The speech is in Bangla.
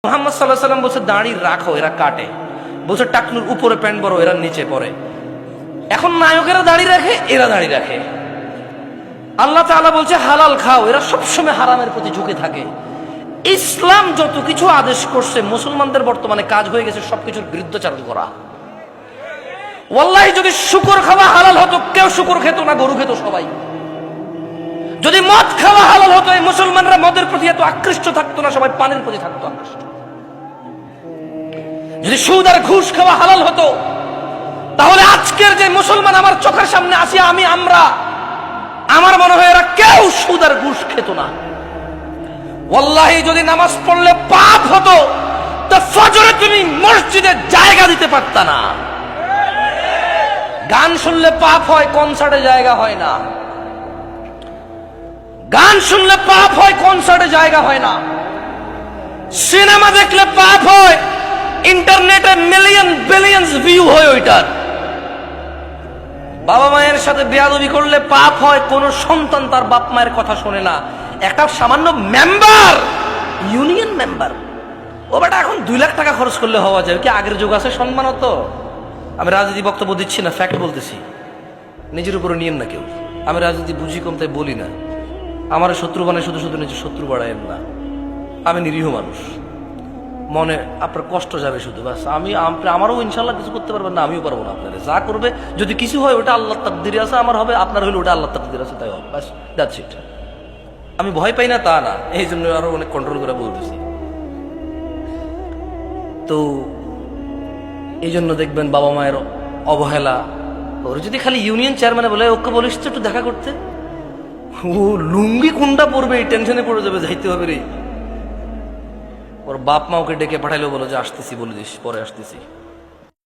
মুহাম্মদ সাল্লাল্লাহু আলাইহি ওয়াসাল্লাম বলছে দাড়ি রাখো, এরা কাটে। বলছে টাকনুর উপরে প্যান্ট বড়, এরা নিচে পড়ে। এখন নায়কেরা দাড়ি রাখে, এরা দাড়ি রাখে। আল্লাহ তাআলা বলছে হালাল খাও, এরা সবসময় হারামের প্রতি ঝুঁকে থাকে। ইসলাম যত কিছু আদেশ করছে, মুসলমানদের বর্তমানে কাজ হয়ে গেছে সবকিছুর বিরুদ্ধাচরণ করা। ওয়াল্লাহি যদি শুকর খাওয়া হালাল হতো, কেউ শুকর খেত না, গরু খেত সবাই। যদি মদ খাওয়া হালাল হতো, এই মুসলমানরা মদের প্রতি এত আকৃষ্ট থাকতো না, সবাই পানের প্রতি থাকতো আকৃষ্ট। যদি সুদ আর ঘুষ খাওয়া হালাল হতো, তাহলে আজকের যে মুসলমান আমার চোখের সামনে আসি, আমরা আমার মনে হয় এরা কেউ সুদ আর ঘুষ খেত না। ওয়াল্লাহি যদি নামাজ পড়লে পাপ হতো, তো ফজরে তুমি মসজিদে জায়গা দিতে পারতা না। গান শুনলে পাপ হয়, কনসার্টে জায়গা হয় না। গান শুনলে পাপ হয়, কনসার্টে জায়গা হয় না। সিনেমা দেখলে পাপ হয়, ইন্টারনেটে মিলিয়ন বিলিয়নস ভিউ হয় ওইটার। বাবা মায়ের সাথে বেয়াদবি করলে পাপ হয়, কোন সন্তান তার বাপ মায়ের কথা শোনে না। একটা সামান্য মেম্বার, ইউনিয়ন মেম্বার, ও বেটা এখন 2 লাখ টাকা খরচ করলে হওয়া যায়। কি আগের যুগ আছে সম্মান হতো? আমি রাজনীতি বক্তব্য দিচ্ছি না, ফ্যাক্ট বলতেছি। নিজের উপরে নিয়েন না কেউ। আমি রাজনীতি বুঝি কম, তাই বলি না। আমার শত্রু বানায় শুধু শুধু নিজের শত্রু বাড়ায়েন না। আমি নিরীহ মানুষ, মনে আপনার কষ্ট যাবে শুধু, বাস। আমারও ইনশাল্লাহ কিছু করতে পারবেন না, আমিও পারবো না। আপনারা যা করবে, যদি কিছু হয় ওটা আল্লাহর তাকদীরে আছে, আমার হবে, আপনার হলে ওটা আল্লাহর তাকদীরে আছে, তাই হবে, বাস, দ্যাটস ইট। আমি ভয় পাই না তা না, এই জন্য আরো অনেক কন্ট্রোল করে বলতেছি। তো এই জন্য দেখবেন বাবা মায়ের অবহেলা। ওর যদি খালি ইউনিয়ন চেয়ারম্যানে বলে ওকে বলিস তো একটু দেখা করতে, ও লুঙ্গি কোনটা পড়বে এই টেনশনে পড়ে যাবে, যাইতে হবে রে। ওর বাপ মা ওকে ডেকে পাঠাইলেও বলো যে আসতেছি, বলে দিস পরে আসতেছি।